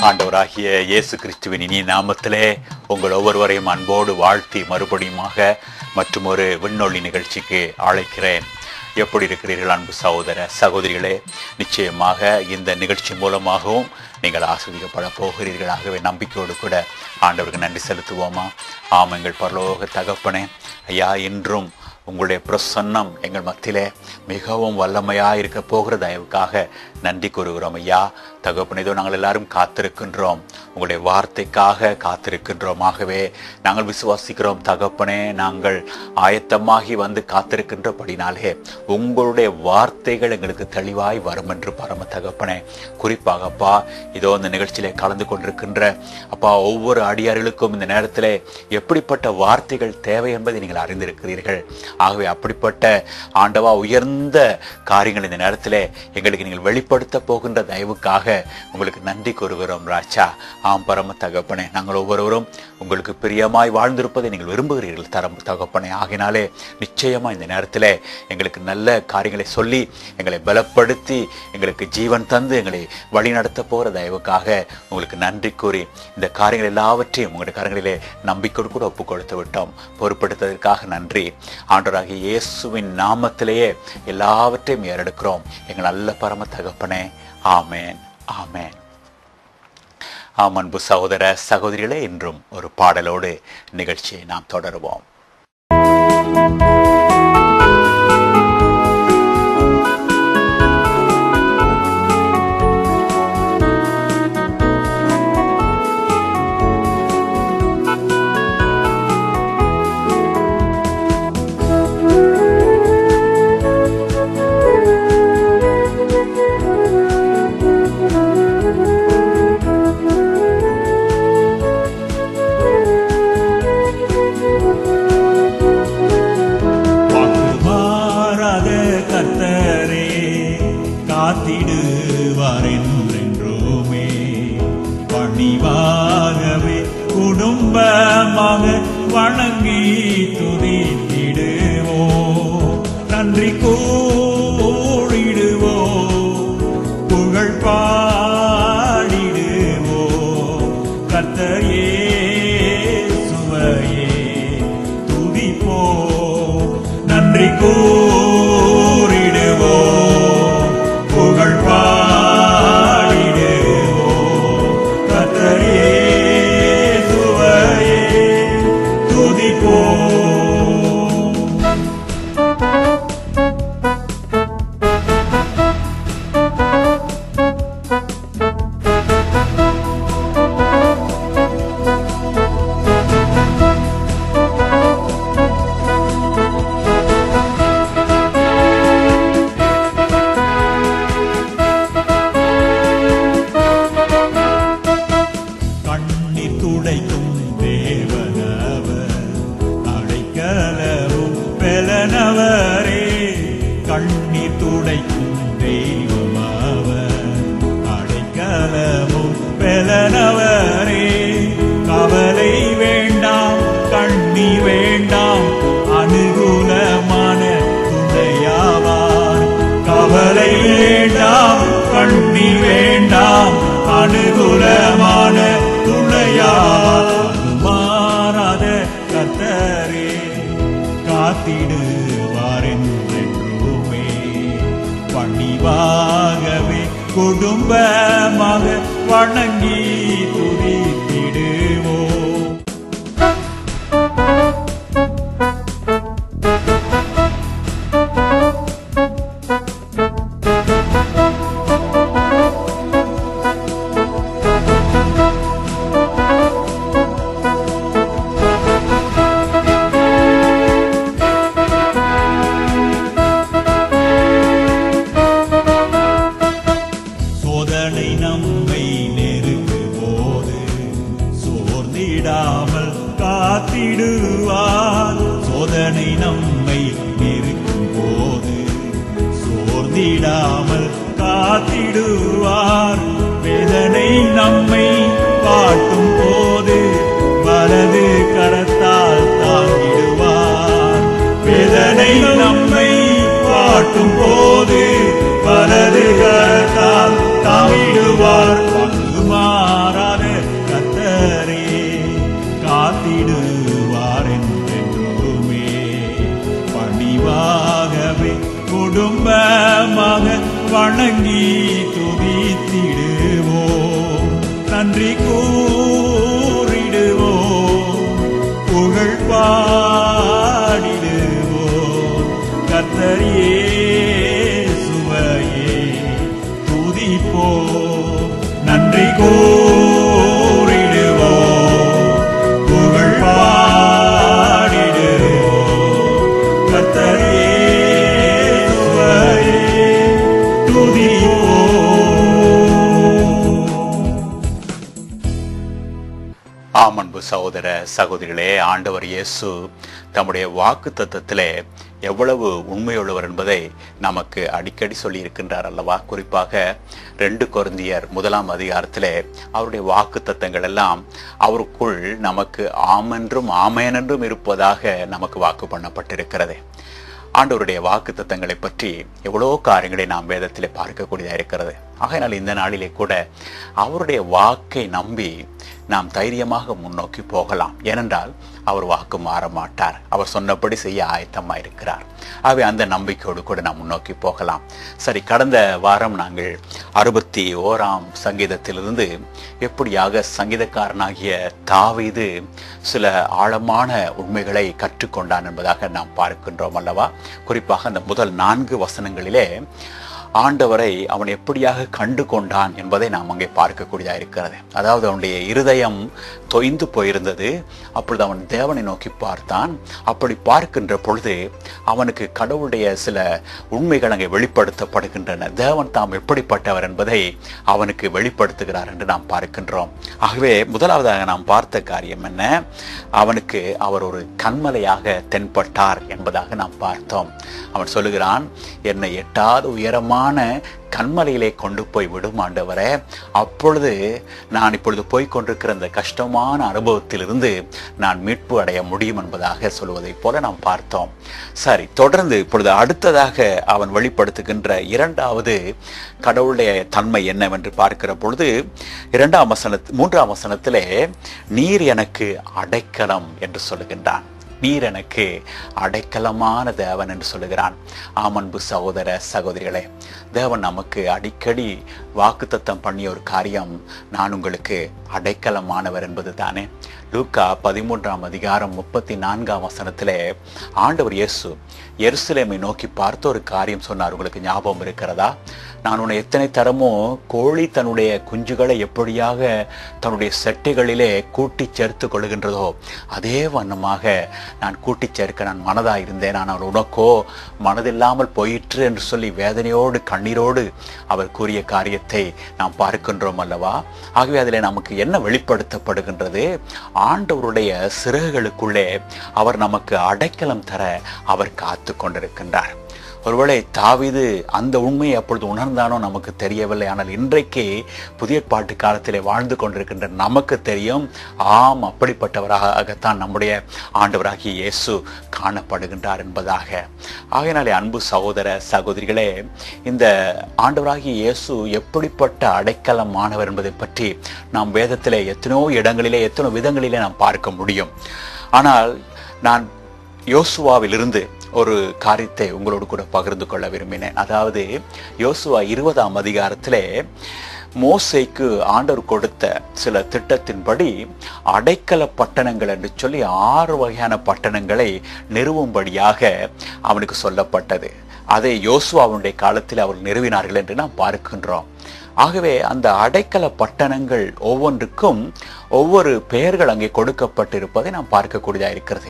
ஆண்டவராகிய இயேசு கிறிஸ்துவின் இனிய நாமத்திலே உங்கள் ஒவ்வொருவரையும் அன்போடு வாழ்த்தி மறுபடியுமாக மற்றும் ஒரு விண்ணொளி நிகழ்ச்சிக்கு அழைக்கிறேன். எப்படி இருக்கிறீர்கள் அன்பு சகோதர சகோதரிகளே? நிச்சயமாக இந்த நிகழ்ச்சி மூலமாகவும் நீங்கள் ஆஸ்வதிக்கப்பட போகிறீர்கள். ஆகவே நம்பிக்கையோடு கூட ஆண்டவருக்கு நன்றி செலுத்துவோமா? ஆம், எங்கள் பரலோக தகப்பனே, ஐயா, இன்றும் உங்களுடைய பிரசன்னம் எங்கள் மத்தியிலே மிகவும் வல்லமையாக இருக்க போகிற தயவுக்காக நன்றி கூறுகிறோம். ஐயா தகப்பனே, இதோ நாங்கள் எல்லாரும் காத்திருக்கின்றோம், உங்களுடைய வார்த்தைக்காக காத்திருக்கின்றோம். ஆகவே நாங்கள் விசுவாசிக்கிறோம் தகப்பனே, நாங்கள் ஆயத்தமாகி வந்து காத்திருக்கின்றபடினாலே உங்களுடைய வார்த்தைகள் எங்களுக்கு தெளிவாய் வரும் என்று பரம தகப்பனே, குறிப்பாக அப்பா இதோ இந்த நிகழ்ச்சியிலே கலந்து கொண்டிருக்கின்ற அப்பா ஒவ்வொரு அடியார்களுக்கும் இந்த நேரத்திலே எப்படிப்பட்ட வார்த்தைகள் தேவை என்பதை நீங்கள் அறிந்திருக்கிறீர்கள். ஆகவே அப்படிப்பட்ட ஆண்டவா உயர்ந்த காரியங்கள் இந்த நேரத்திலே எங்களுக்கு நீங்கள் வெளிப்படுத்த போகின்ற தயவுக்காக உங்களுக்கு நன்றி கூறுகிறோம் ராஜா. ஆம் பரம தகப்பனே, நாங்கள் ஒவ்வொருவரும் உங்களுக்கு பிரியமாய் வாழ்ந்திருப்பதை நீங்கள் விரும்புகிறீர்கள் தகப்பனே. ஆகினாலே நிச்சயமா இந்த நேரத்தில் எங்களுக்கு நல்ல காரியங்களை சொல்லி எங்களை பலப்படுத்தி எங்களுக்கு ஜீவன் தந்து எங்களை வழி நடத்த போகிற தயவுக்காக உங்களுக்கு நன்றி கூறி இந்த காரியங்கள் எல்லாவற்றையும் உங்களுடைய காரியங்களிலே நம்பிக்கையோடு கூட ஒப்புக் கொடுத்து விட்டோம். பொறுப்படுத்ததற்காக நன்றி. ஆண்டவராகிய இயேசுவின் நாமத்திலேயே எல்லாவற்றையும் ஏறெடுக்கிறோம் எங்கள் நல்ல பரம தகப்பனே. ஆமேன், ஆமேன். ஆம் அன்பு சகோதர சகோதரிகளே, இன்றும் ஒரு பாடலோடு நிகழ்ச்சியை நாம் தொடருவோம். குடும்பமாக வணங்கி துதித்திடுவோ, நன்றி கூறிடுவோ, புகழ் பாடிடுவோ, கர்த்தர் இயேசுவையே துதிப்போ, நன்றி கூறிடுவோ, புகழ் பாடிடுவோ, கர்த்தர் கண்ணீர் துடைக்கும் தெய்வமாவர், அடைக்கலமும் பெலனவரே. கவலை வேண்டாம், கண்ணீர் வேண்டாம், அனுகூலமான துணையாவார். கவலை வேண்டாம், கண்ணீர் வேண்டாம், அனுகூலமான துணையாவார். மாறாத கர்த்தரே காத்திடுவார் என்றென்றுமே, பணிவாகவே குடும்பமாக வணங்கி துதித்திடுவோம். நம்மை நெருங்கும் போது சோர்ந்திடாமல் காத்திடுவார். சோதனை நம்மை நெருங்கும் போது சோர்ந்திடாமல் காத்திடுவார். வேதனை நம்மை வாட்டும் போது வலது கரத்தால் தாங்கிடுவார். வேதனை நம்மை வாட்டும் போது வலது கரத்தால் தாங்கிடுவார். மாற வணங்கி துதித்திடுவோம், நன்றி கூறிடுவோம், புகழ் பாடிடுவோம். கர்த்தர் இயேசுவையே துதிப்போம், நன்றி கூறிடுவோம், புகழ் பாடிடுவோம். கர்த்தர் இயேசுவையே துதிப்போம். அன்பு சகோதர சகோதரிகளே, ஆண்டவர் இயேசு தம்முடைய வாக்கு தத்தத்திலே எவ்வளவு உண்மையுள்ளவர் என்பதை நமக்கு அடிக்கடி சொல்லி இருக்கின்றார் அல்லவா? குறிப்பாக 2 கொரிந்தியர் 1ஆம் அதிகாரத்திலே அவருடைய வாக்கு தத்தங்கள் எல்லாம் அவருக்குள் நமக்கு ஆமென்றும் ஆமேனென்றும் இருப்பதாக நமக்கு வாக்கு பண்ணப்பட்டிருக்கிறது. ஆண்டவருடைய வாக்கு தத்தங்களை பற்றி எவ்வளோ காரியங்களை நாம் வேதத்திலே பார்க்கக்கூடியதாக இருக்கிறது. ஆகையினால் இந்த நாளிலே கூட அவருடைய வாக்கை நம்பி நாம் தைரியமாக முன்னோக்கி போகலாம். ஏனென்றால் அவர் வாக்கு மாற மாட்டார். அவர் சொன்னபடி செய்ய ஆயத்தமாக இருக்கிறார். ஆகவே அந்த நம்பிக்கையோடு கூட நாம் முன்னோக்கி போகலாம். சரி, கடந்த வாரம் நாங்கள் 61ஆம் சங்கீதத்திலிருந்து எப்படியாக சங்கீதக்காரனாகிய தாவீது சில ஆழமான உண்மைகளை கற்றுக்கொண்டான் என்பதாக நாம் பார்க்கின்றோம் அல்லவா? குறிப்பாக அந்த முதல் 4 வசனங்களிலே ஆண்டவரை அவன் எப்படியாக கண்டு கொண்டான் என்பதை நாம் அங்கே பார்க்கக்கூடியதாக இருக்கிறது. அதாவது அவனுடைய இருதயம் தொய்ந்து போயிருந்தது. அப்பொழுது அவன் தேவனை நோக்கி பார்த்தான். அப்படி பார்க்கின்ற பொழுது அவனுக்கு கடவுளுடைய சில உண்மைகள் அங்கே வெளிப்படுத்தப்படுகின்றன. தேவன் தாம் எப்படிப்பட்டவர் என்பதை அவனுக்கு வெளிப்படுத்துகிறார் என்று நாம் பார்க்கின்றோம். ஆகவே முதலாவதாக நாம் பார்த்த காரியம் என்ன? அவனுக்கு அவர் ஒரு கன்மலையாக தென்பட்டார் என்பதாக நாம் பார்த்தோம். அவன் சொல்லுகிறான், என்னை எட்டாத உயரமான கண்மலையிலே கொண்டு போய் விடும் ஆண்டவரே, அப்பொழுது நான் இப்பொழுது போய்கொண்டிருக்கிற அந்த கஷ்டமான அனுபவத்திலிருந்து நான் மீட்பு அடைய முடியும் என்பதாக சொல்வதை போல நாம் பார்த்தோம். சரி, தொடர்ந்து இப்பொழுது அடுத்ததாக அவன் வெளிப்படுத்துகின்ற 2வது கடவுளுடைய தன்மை என்னவென்று பார்க்கிற பொழுது 3ஆம் வசனத்திலே நீர் எனக்கு அடைக்கலம் என்று சொல்லுகின்றான். நீர் எனக்கு அடைக்கலமான தேவன் என்று சொல்லுகிறான். அன்பு சகோதர சகோதரிகளே, தேவன் நமக்கு அடிக்கடி வாக்குத்தத்தம் பண்ணிய ஒரு காரியம், நான் உங்களுக்கு அடைக்கலமானவர் என்பது தானே. லூக்கா 13ஆம் அதிகாரம் 34ஆம் வசனத்திலே ஆண்டவர் இயேசு எருசலேமை நோக்கி பார்த்து ஒரு காரியம் சொன்னார். உங்களுக்கு ஞாபகம் இருக்கிறதா? நான் உன்னை எத்தனை தரமோ கோழி தன்னுடைய குஞ்சுகளை எப்படியாக தன்னுடைய செட்டைகளிலே கூட்டி சேர்த்து கொள்கின்றதோ அதே வண்ணமாக நான் கூட்டி சேர்க்க நான் மனதாயிருந்தேன். ஆனால் உனக்கோ மனதில்லாமல் போயிற்று என்று சொல்லி வேதனையோடு கண்ணீரோடு அவர் கூறிய காரியத்தை நாம் பார்க்கின்றோம் அல்லவா? ஆகவே அதில் நமக்கு என்ன வெளிப்படுத்தப்படுகின்றது? ஆண்டவருடைய சிறகுகளுக்குள்ளே அவர் நமக்கு அடைக்கலம் தர அவர் காத்து கொண்டிருக்கின்றார். ஒருவேளை தாவீது அந்த உண்மையை அப்பொழுது உணர்ந்தானோ நமக்கு தெரியவில்லை. ஆனால் இன்றைக்கு புதிய ஏற்பாட்டு காலத்திலே வாழ்ந்து கொண்டிருக்கின்ற நமக்கு தெரியும், ஆம், அப்படிப்பட்டவராகத்தான் நம்முடைய ஆண்டவராகிய இயேசு காணப்படுகின்றார் என்பதாக. ஆகையினாலே அன்பு சகோதர சகோதரிகளே, இந்த ஆண்டவராகிய இயேசு எப்படிப்பட்ட அடைக்கலமானவர் என்பதை பற்றி நாம் வேதத்திலே எத்தனையோ இடங்களிலே எத்தனையோ விதங்களிலே நாம் பார்க்க முடியும். ஆனால் நான் யோசுவாவிலிருந்து ஒரு காரியத்தை உங்களோடு கூட பகிர்ந்து கொள்ள விரும்பினேன். அதாவது யோசுவா 20ஆம் அதிகாரத்திலே மோசேக்கு ஆண்டவர் கொடுத்த சில திட்டத்தின்படி அடைக்கல பட்டணங்கள் என்று சொல்லி 6 வகையான பட்டணங்களை நிறுவும்படியாக அவனுக்கு சொல்லப்பட்டது. அதை யோசுவாவுடைய காலத்தில் அவர் நிறுவினார்கள் என்று நாம் பார்க்கின்றோம். ஆகவே அந்த அடைக்கல பட்டணங்கள் ஒவ்வொன்றுக்கும் ஒவ்வொரு பெயர்கள் அங்கே கொடுக்கப்பட்டிருப்பதை நாம் பார்க்கக்கூடியதாக இருக்கிறது.